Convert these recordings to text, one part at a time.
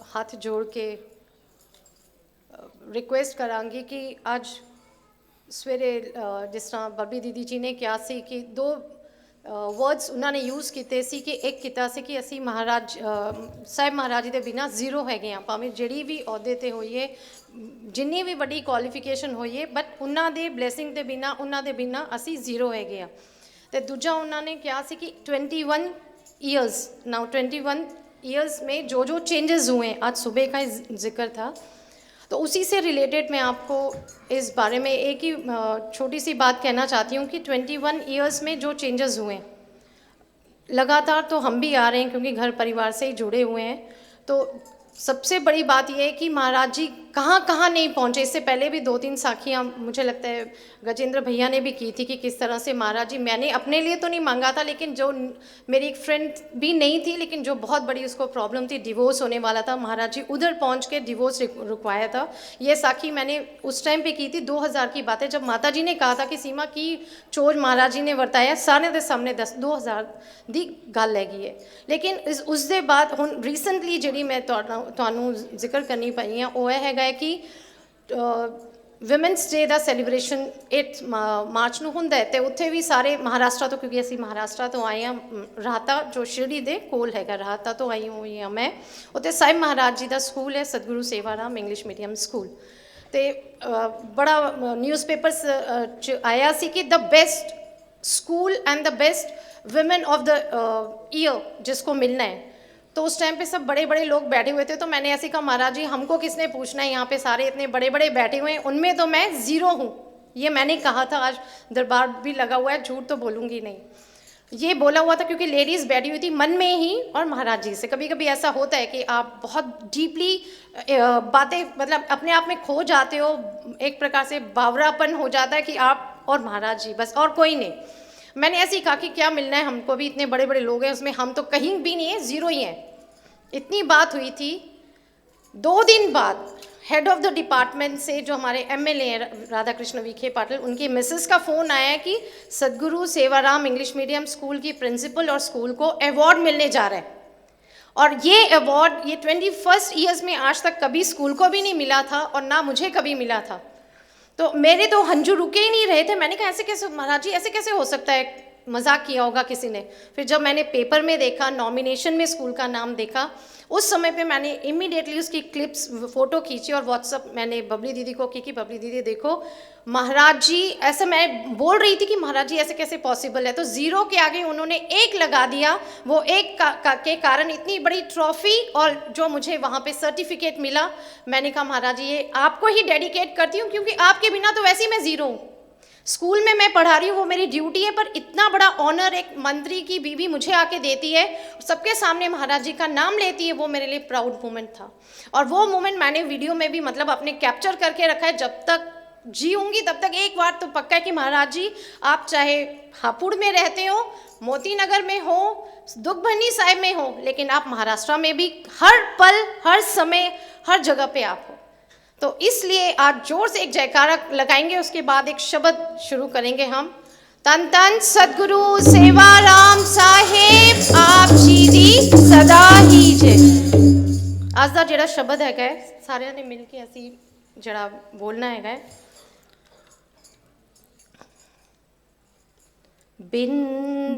हाथ जोड़ के रिक्वेस्ट करांगी कि आज सवेरे जिस तरह बबी दीदी जी ने किया सी कि दो वर्ड्स उन्होंने यूज़ किए सी कि एक किया सी कि असी महाराज साहिब महाराज जी के बिना जीरो है भावें जिहड़ी भी अहुदे ते होइए जिन्नी भी वड्डी क्वालिफिकेशन होइए बट उन्होंने दे ब्लैसिंग के बिना उन्होंने बिना असी जीरो है। तो दूजा उन्होंने कहा सी कि 21 ईयर्स नाउ 21 ईयर्स में जो जो चेंजेस हुए हैं आज सुबह का जिक्र था, तो उसी से रिलेटेड मैं आपको इस बारे में एक ही छोटी सी बात कहना चाहती हूँ कि 21 ईयर्स में जो चेंजेस हुए हैं लगातार तो हम भी आ रहे हैं क्योंकि घर परिवार से ही जुड़े हुए हैं। तो सबसे बड़ी बात यह है कि महाराज जी कहाँ कहाँ नहीं पहुँचे। इससे पहले भी 2-3 साखियाँ मुझे लगता है गजेंद्र भैया ने भी की थी कि किस तरह से महाराज जी, मैंने अपने लिए तो नहीं मांगा था लेकिन जो मेरी एक फ्रेंड भी नहीं थी लेकिन जो बहुत बड़ी उसको प्रॉब्लम थी, डिवोर्स होने वाला था, महाराज जी उधर पहुँच के डिवोर्स रुकवाया था। ये साखी मैंने उस टाइम पर की थी, 2000 की बात है, जब माता जी ने कहा था कि सीमा की चोर महाराज जी ने वरताया सारे के सामने 2000 की गल हैगी। लेकिन उस दे बाद हुण रीसेंटली जी मैं ਤੁਹਾਨੂੰ ਜ਼ਿਕਰ ਕਰਨੀ ਪਈ ਆ ਉਹ ਹੈਗਾ ਕਿ ਵਿਮਨਸ ਡੇ ਦਾ ਸੈਲੀਬ੍ਰੇਸ਼ਨ 8 ਮਾਰਚ ਨੂੰ ਹੁੰਦਾ ਹੈ ਤੇ ਉੱਥੇ ਵੀ ਸਾਰੇ ਮਹਾਰਾਸ਼ਟਰ ਤੋਂ, ਕਿਉਂਕਿ ਅਸੀਂ ਮਹਾਰਾਸ਼ਟਰ ਤੋਂ ਆਏ ਹਾਂ, ਰਾਹਤਾ ਜੋ ਸ਼ਿਰਡੀ ਦੇ ਕੋਲ ਹੈਗਾ, ਰਾਹਤਾ ਤੋਂ ਆਈ ਹੋਈ ਹਾਂ ਮੈਂ। ਉੱਥੇ ਸਾਹਿਬ ਮਹਾਰਾਜ ਜੀ ਦਾ ਸਕੂਲ ਹੈ ਸਤਿਗੁਰੂ ਸੇਵਾਰਾਮ ਇੰਗਲਿਸ਼ ਮੀਡੀਅਮ ਸਕੂਲ। ਤੇ ਬੜਾ ਨਿਊਜ਼ਪੇਪਰਸ 'ਚ ਆਇਆ ਸੀ ਕਿ the best school and the best women of the year जिसको मिलना है। तो उस टाइम पे सब बड़े बड़े लोग बैठे हुए थे, तो मैंने ऐसे कहा महाराज जी हमको किसने पूछना है, यहाँ पे सारे इतने बड़े बड़े बैठे हुए हैं, उनमें तो मैं ज़ीरो हूँ। ये मैंने कहा था, आज दरबार भी लगा हुआ है, झूठ तो बोलूँगी नहीं, ये बोला हुआ था क्योंकि लेडीज़ बैठी हुई थी मन में ही। और महाराज जी से कभी कभी ऐसा होता है कि आप बहुत डीपली बातें मतलब अपने आप में खो जाते हो, एक प्रकार से बावरापन हो जाता है कि आप और महाराज जी बस और कोई नहीं। मैंने ऐसे ही कहा कि क्या मिलना है हमको भी, इतने बड़े बड़े लोग हैं उसमें हम तो कहीं भी नहीं है, ज़ीरो ही हैं। इतनी बात हुई थी। 2 दिन बाद हेड ऑफ द डिपार्टमेंट से जो हमारे एमएलए हैं राधा कृष्ण विखे पाटिल, उनकी मिसेस का फ़ोन आया कि सदगुरु सेवाराम इंग्लिश मीडियम स्कूल की प्रिंसिपल और स्कूल को अवार्ड मिलने जा रहा है। और ये अवार्ड ये 21 ईयर्स में आज तक कभी स्कूल को भी नहीं मिला था और ना मुझे कभी मिला था। तो मेरे तो हंजू रुके ही नहीं रहे थे। मैंने कहा ऐसे कैसे महाराज जी, ऐसे कैसे हो सकता है, मजाक किया होगा किसी ने। फिर जब मैंने पेपर में देखा, नॉमिनेशन में स्कूल का नाम देखा, उस समय पे मैंने इमीडिएटली उसकी क्लिप्स फ़ोटो खींची और व्हाट्सअप मैंने बबली दीदी को की कि बबली दीदी देखो महाराज जी, ऐसे मैं बोल रही थी कि महाराज जी ऐसे कैसे पॉसिबल है। तो ज़ीरो के आगे उन्होंने 1 लगा दिया। वो 1 के कारण इतनी बड़ी ट्रॉफ़ी और जो मुझे वहाँ पे सर्टिफिकेट मिला, मैंने कहा महाराज जी ये आपको ही डेडिकेट करती हूँ क्योंकि आपके बिना तो वैसे ही मैं ज़ीरो हूँ। स्कूल में मैं पढ़ा रही हूँ, वो मेरी ड्यूटी है, पर इतना बड़ा ऑनर एक मंत्री की बीवी मुझे आके देती है, सबके सामने महाराज जी का नाम लेती है, वो मेरे लिए प्राउड मोमेंट था। और वो मोमेंट मैंने वीडियो में भी मतलब अपने कैप्चर करके रखा है। जब तक जीऊँगी तब तक एक बार तो पक्का है कि महाराज जी आप चाहे हापुड़ में रहते हो, मोती नगर में हो, दुखभंडी साहिब में हो, लेकिन आप महाराष्ट्र में भी हर पल हर समय हर जगह पे आप हो। तो इसलिए आज जोर से एक जयकारा लगाएंगे, उसके बाद एक शब्द शुरू करेंगे हम। तन तन सदगुरु सेवाराम साहेब आप जी दी सदा ही जय। आज का जिहड़ा शब्द है सारे ने मिल के असी जिहड़ा बोलना है। बिन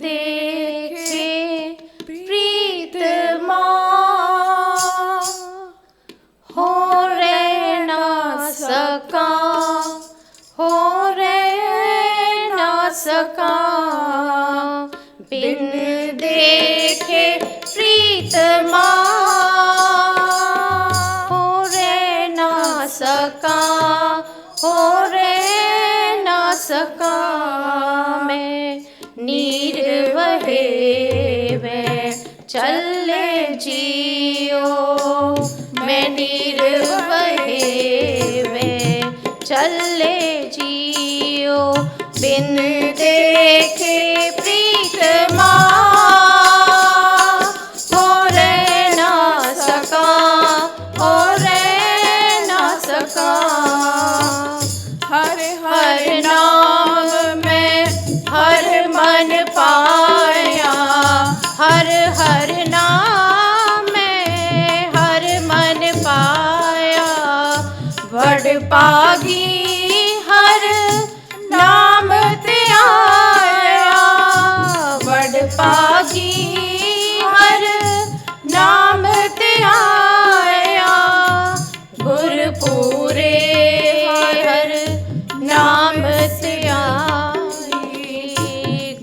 देखे प्रीतमा हो रे ना सका, हो रे ना सका, बिन देखे प्रीतमा हो रे ना सका, हो रे ना सका, मैं नीर वहे वे चले जियो, मैं नीर वहे वे चले जियो, बिन देखे प्रीतमा हो रे ना सका, हो रे ना सका, हर हर नाम में हर मन पाया, हर हर नाम में हर मन पागी हर नाम ते आया, वड पागी हर नाम ते आया, गुरपूरे हर नाम ते आई,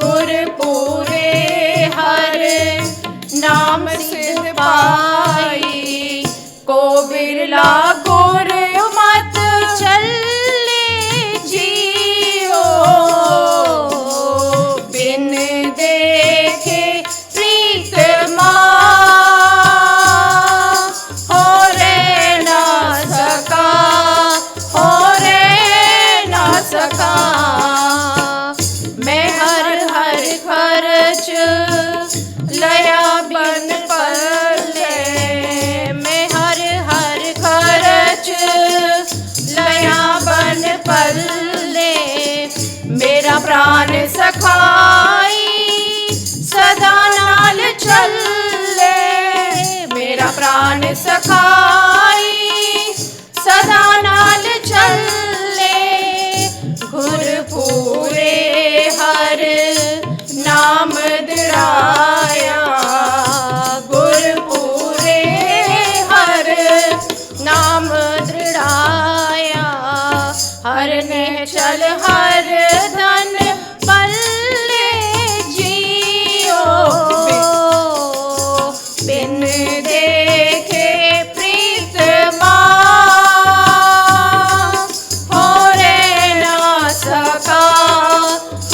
गुरपूरे हर नाम सिद्ध पाई, को बिरला गुर मत चले जियो, बिन देखे प्रीत हो रे ना सका, हो रे ना सका। मैं हर हर खर्च लया बिन पले, मैं हर हर खर्च लया बन पले, मेरा प्राण सखाई सदा नाल चले, मेरा प्राण सखाई सदा नाल चले, गुरपूरे हर नाम दृढ़ाया, गुरपूरे हर नाम दृढ़ाया, हर निश्चल हर धन पल्ले जियो, बिन देखे प्रीत हो रे ना सका,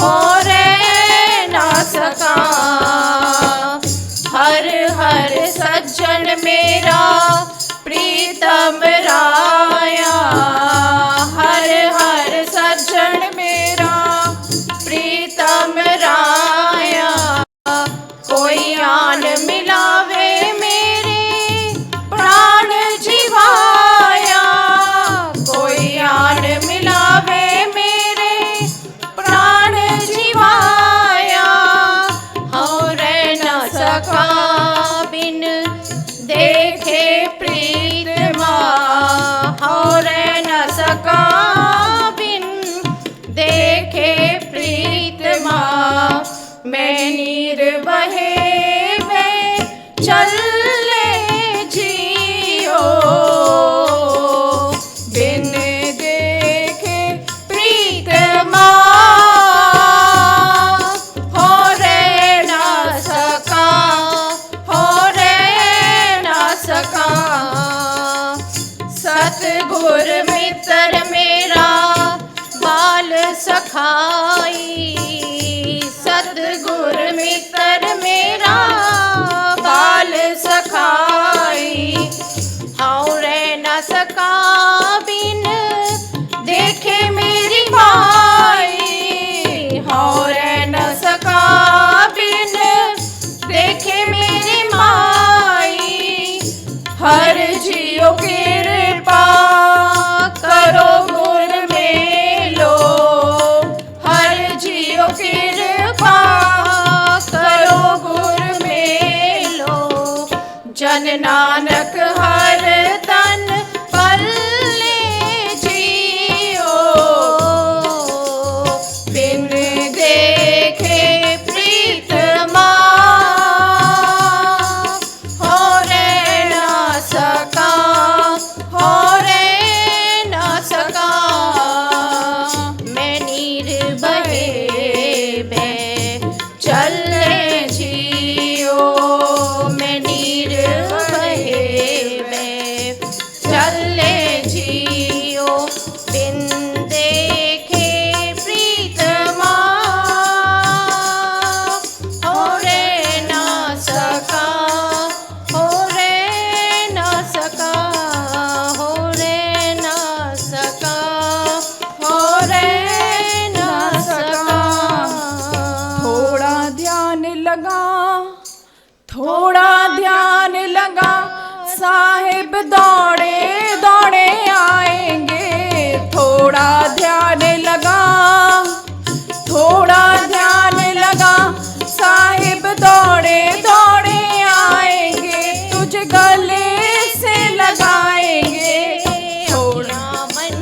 हो रे ना सका। हर हर सज्जन मेरा प्रीतम राया, हर हर सज्जन मेरा प्रीतम राया, कोई आन मिलावे मेरे प्राण जीवाया, कोई आन मिलावे मेरे प्राण जीवाया, हो रे न सका बिन देखे प्रीतमा, हो रे न सका बिन देखे प्रीतमा, मैं नीर बहे में चले जियो, बिन देखे प्रीतमा हो रे ना सका, हो रे ना सका। सतगुर मित्र मेरा बाल सखाई, सतगुर मित्र मेरा बाल सखाई, हाउ रे न सका बिन देखे मेरी माई, हाउ रे न सका बिन देखे मेरी माई, हर जियो कृपा करो गुर मेलो, हर जियो कृपा करो गुर मेलो, जन नानक हर तन पल्ले जियो, बिन देखे प्रीतमा हो रे ना सका, हो रे ना सका। मैं नीर बहे में चले जियो, मैं नीर बहे में चले जियो, बिन देखे प्रीतमा हो रे ना सका, हो रे ना सका, हो रे ना सका, हो रे ना सका। थोड़ा ध्यान लगा, थोड़ा ध्यान लगा, साहिब दौड़े दौड़े आएंगे, थोड़ा ध्यान लगा, थोड़ा ध्यान लगा, साहिब दौड़े दौड़े आएंगे, तुझे गले से लगाएंगे, थोड़ा मन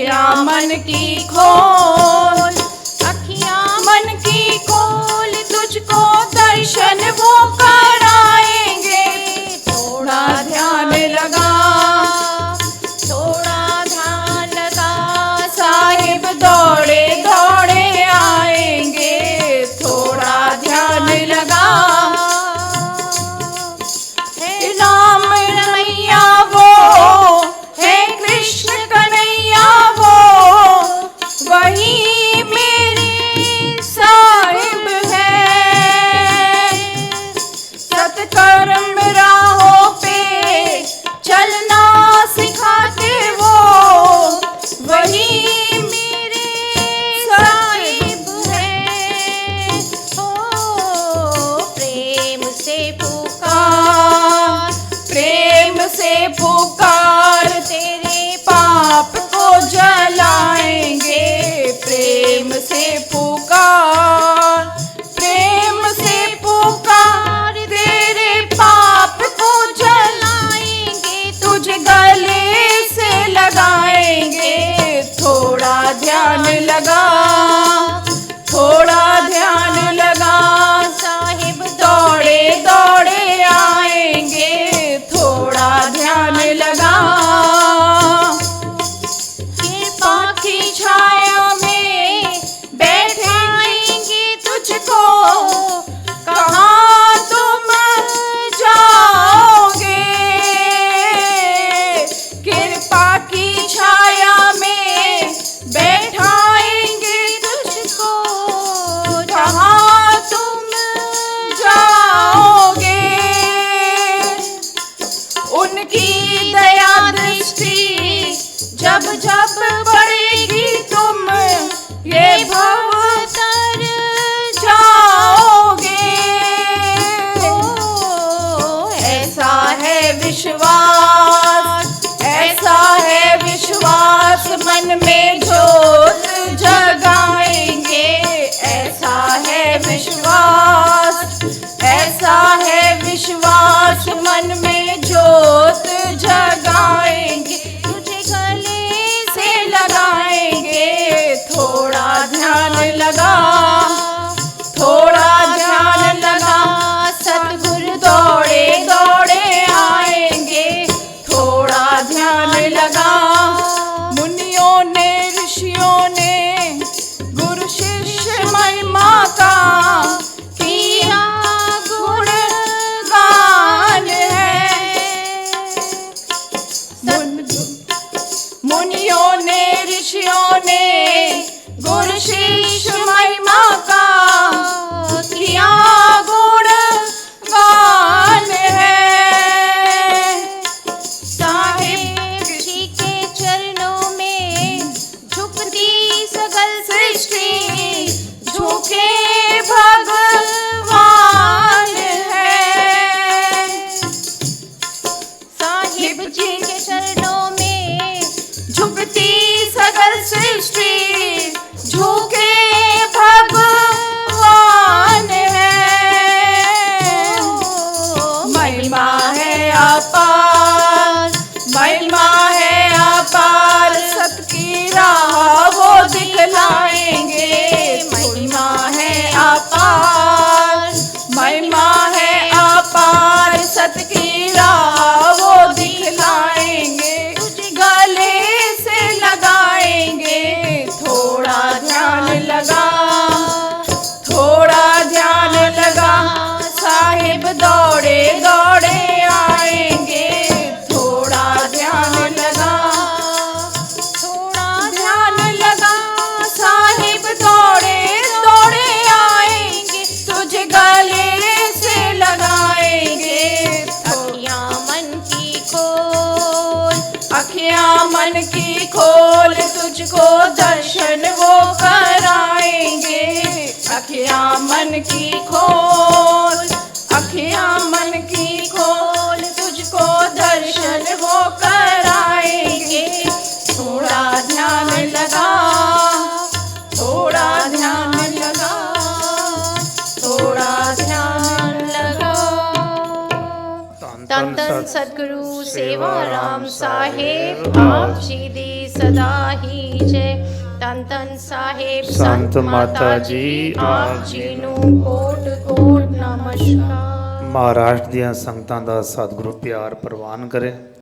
अखियां मन की खोल, अखियां मन की खोल, तुझको दर्शन वो कराएंगे। थोड़ा ध्यान लगा, थोड़ा ध्यान लगा, साहिब दौड़े दौड़े आएंगे। थोड़ा ध्यान लगा, राम रमैया वो है, कृष्ण कन्हैया वो, वही मेरे साहिब है। सत्कर्म राहों पे चलना सिखाते वो, वही मेरे साहिब है। हो प्रेम से पुकार, प्रेम से पुकार, तेरे पाप को जलाएंगे। प्रेम से पुकार, प्रेम से पुकार, तेरे पाप को जलाएंगे। तुझे गले से लगाएंगे। थोड़ा ध्यान लगा, थोड़ा ध्यान लगा, साहिब दौड़े दौड़े आएंगे। थोड़ा ध्यान लगा, कृपा की छाया में बैठाएंगे तुझको। कहाँ तुम जाओगे, कृपा की छाया में बैठाएंगे तुझको। कहाँ तुम जाओगे, उनकी दया दृष्टि जब जब पड़ेगी, तुम ये भव तर जाओगे। ऐसा है विश्वास, ऐसा है विश्वास, मन में जोत जगाएंगे। ऐसा है विश्वास, ऐसा है विश्वास, मन में जोत जगाएंगे। तुझे गले से लगाएंगे। थोड़ा ध्यान लगा, थोड़ा ध्यान लगा, सतगुरु दौड़े दौड़े आएंगे। थोड़ा ध्यान लगा, मुनियों ने ऋषियों ने गुरु शिष्य महिमा का किया गुणगान है। मुनियों ने ऋषियों ने गुरु शिष्य महिमा का किया गुणगान है। साहिब जी के चरणों में झुकती सगल सृष्टि, झुके भगवान है। साहिब जी के चरणों में झुकती सगल सृष्टि, झुके भगवान है। महिमा है अपार, महिमा है अपार, सत की राह वो दिखलाएंगे। महिमा है अपार, महिमा है अपार, सत की राह वो दिखलाएंगे। तुझे गले से लगाएंगे। थोड़ा ध्यान लगा, थोड़ा ध्यान लगा, साहिब दौड़े दौड़े आएंगे। थोड़ा ध्यान लगा, थोड़ा ध्यान लगा, साहिब दौड़े दौड़े आएंगे। तुझे गले से लगाएंगे। अखियां मन की खोल, अखियां मन की खोल, तुझको दर्शन वो कराएंगे। अखियां मन की खोल, अखियां मन की खोल, तुझको दर्शन वो कराएंगे। थोड़ा ध्यान लगा, थोड़ा ध्यान लगा, थोड़ा ध्यान लगा। धन धन सदगुरु सेवा राम साहेब, आप जी दी ਸਦਾ ਹੀ ਜੈ। ਧੰਨ ਧੰਨ ਸਾਹਿਬ ਸੰਤ ਮਾਤਾ ਜੀ, ਆਪ ਜੀ ਨੂੰ ਕੋਟ ਕੋਟ ਨਮਸਕਾਰ। ਮਹਾਰਾਸ਼ਟਰ ਦੀਆਂ ਸੰਗਤਾਂ ਦਾ ਸਤਿਗੁਰੂ ਪਿਆਰ ਪ੍ਰਵਾਨ ਕਰੇ।